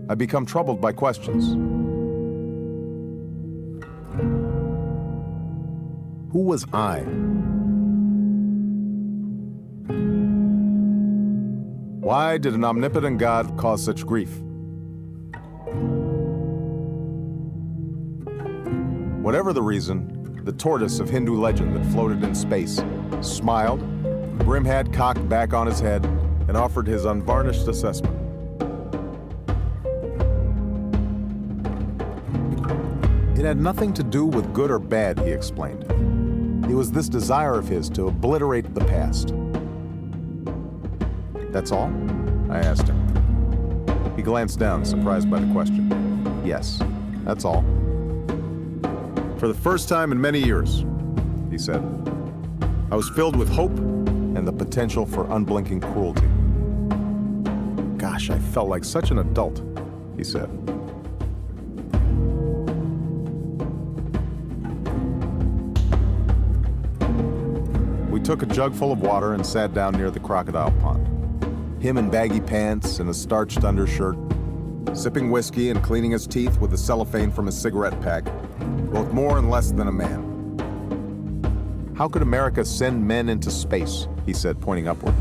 I become troubled by questions. Who was I? Why did an omnipotent God cause such grief? Whatever the reason, the tortoise of Hindu legend that floated in space smiled, brim hat cocked back on his head, and offered his unvarnished assessment. It had nothing to do with good or bad, he explained. It was this desire of his to obliterate the past. That's all? I asked him. He glanced down, surprised by the question. Yes, that's all. For the first time in many years, he said, I was filled with hope and the potential for unblinking cruelty. Gosh, I felt like such an adult, he said. We took a jug full of water and sat down near the crocodile pond. Him in baggy pants and a starched undershirt, sipping whiskey and cleaning his teeth with the cellophane from his cigarette pack, both more and less than a man. How could America send men into space, he said, pointing upward,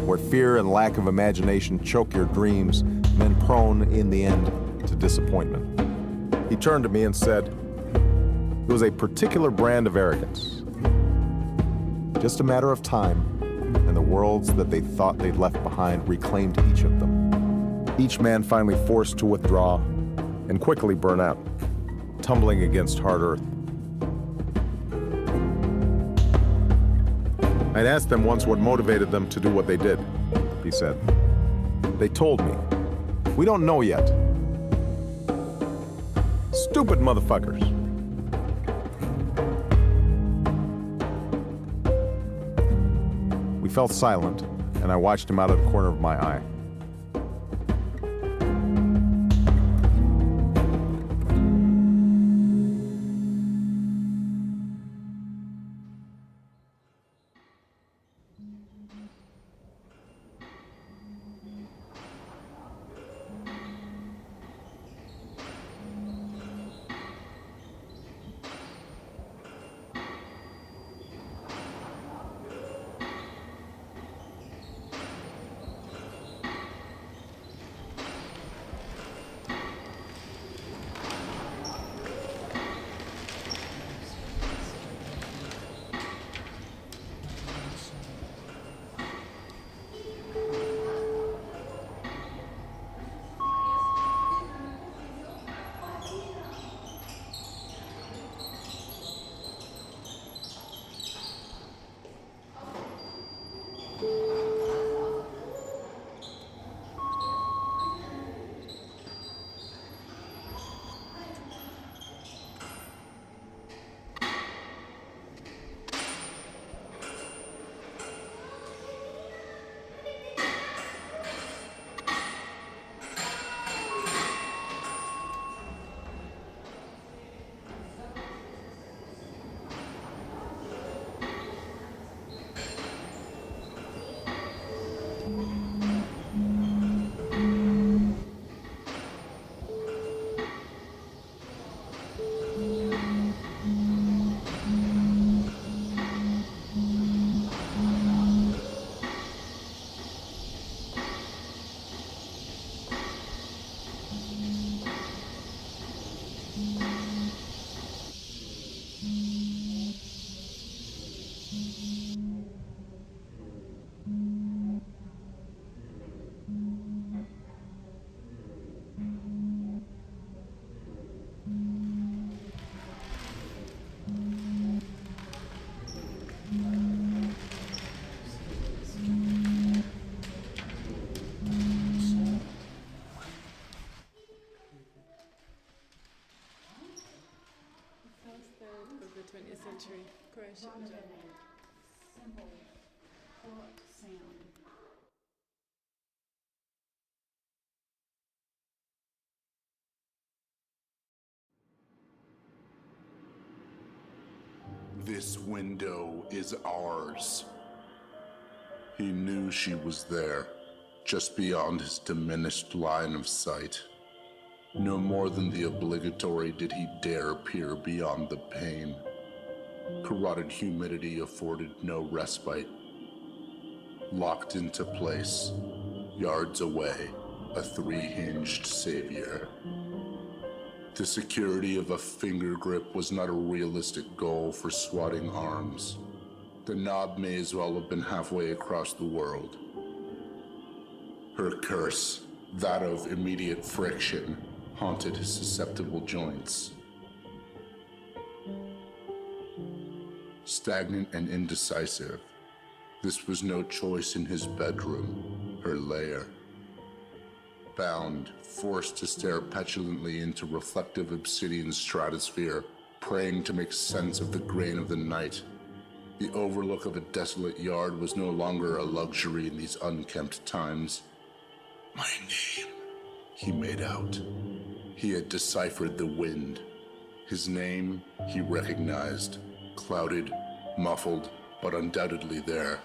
where fear and lack of imagination choke your dreams, men prone, in the end, to disappointment. He turned to me and said, it was a particular brand of arrogance. Just a matter of time, and the worlds that they thought they'd left behind reclaimed each of them. Each man finally forced to withdraw and quickly burn out, tumbling against hard earth. I'd asked them once what motivated them to do what they did, he said. They told me, we don't know yet. Stupid motherfuckers. We fell silent, and I watched him out of the corner of my eye. Simple hook sound. This window is ours. He knew she was there, just beyond his diminished line of sight. No more than the obligatory did he dare peer beyond the pain. Carotid humidity afforded no respite. Locked into place, yards away, a three-hinged savior. The security of a finger grip was not a realistic goal for swatting arms. The knob may as well have been halfway across the world. Her curse, that of immediate friction, haunted his susceptible joints. Stagnant and indecisive, this was no choice in his bedroom, her lair. Bound, forced to stare petulantly into reflective obsidian stratosphere, praying to make sense of the grain of the night. The overlook of a desolate yard was no longer a luxury in these unkempt times. My name, he made out. He had deciphered the wind. His name, he recognized. Clouded, muffled, but undoubtedly there.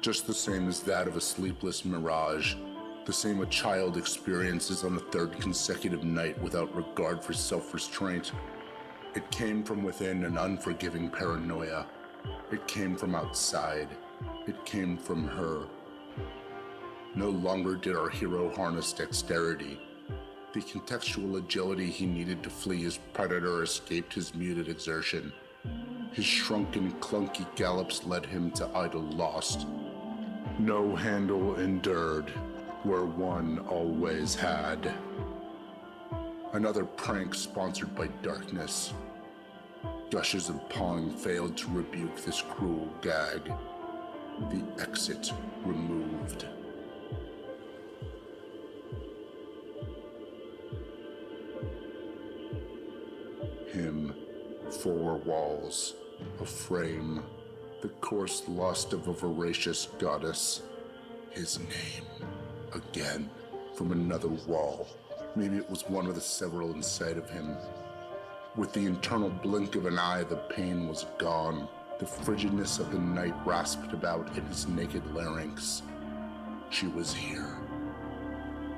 Just the same as that of a sleepless mirage. The same a child experiences on the third consecutive night without regard for self-restraint. It came from within an unforgiving paranoia. It came from outside. It came from her. No longer did our hero harness dexterity. The contextual agility he needed to flee his predator escaped his muted exertion. His shrunken, clunky gallops led him to idle lost. No handle endured where one always had. Another prank sponsored by darkness. Gushes of pawing failed to rebuke this cruel gag. The exit removed. Him, four walls, a frame, the coarse lust of a voracious goddess. His name, again, from another wall. Maybe it was one of the several inside of him. With the internal blink of an eye, the pain was gone. The frigidness of the night rasped about in his naked larynx. She was here.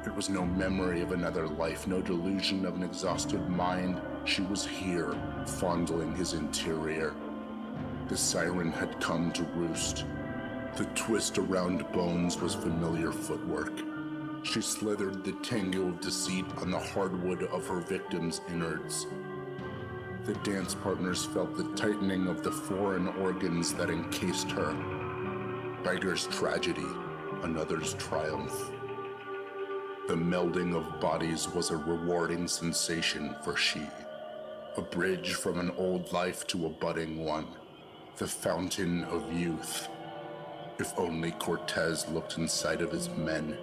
It was no memory of another life, no delusion of an exhausted mind. She was here, fondling his interior. The siren had come to roost. The twist around bones was familiar footwork. She slithered the tango of deceit on the hardwood of her victim's innards. The dance partners felt the tightening of the foreign organs that encased her. Beggar's tragedy, another's triumph. The melding of bodies was a rewarding sensation for she. A bridge from an old life to a budding one. The fountain of youth. If only Cortez looked inside of his men.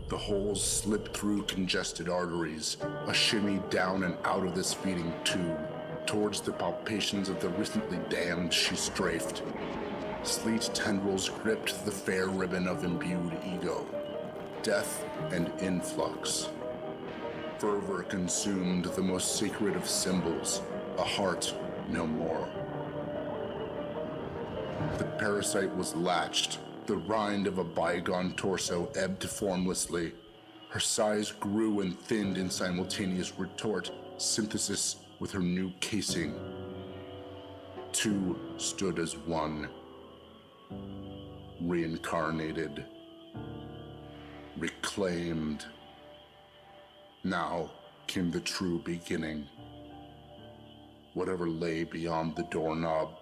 The holes slipped through congested arteries, a shimmy down and out of this feeding tube. Towards the palpations of the recently damned she strafed. Sleet tendrils gripped the fair ribbon of imbued ego. Death and influx. Fervor consumed the most sacred of symbols, a heart no more. The parasite was latched. The rind of a bygone torso ebbed formlessly. Her size grew and thinned in simultaneous retort, synthesis with her new casing. Two stood as one. Reincarnated. Reclaimed. Now came the true beginning. Whatever lay beyond the doorknob.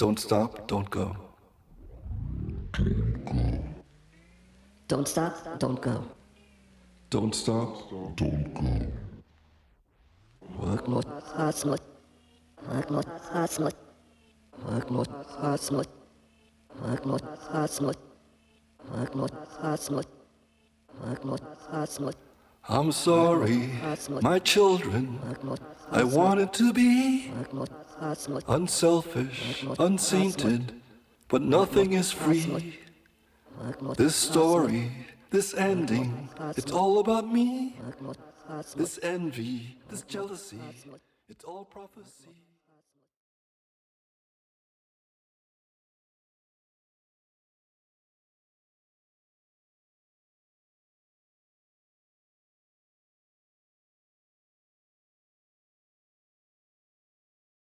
Don't stop, don't go. Don't stop, don't go. Don't stop, don't go. Work more, hard smut. Work more, hard smut. Work more, hard smut. Work more, hard smut. Work more, hard smut. Work more, hard smut. I'm sorry, my children. I wanted to be unselfish, unsainted, but nothing is free. This story, this ending, it's all about me. This envy, this jealousy, it's all prophecy.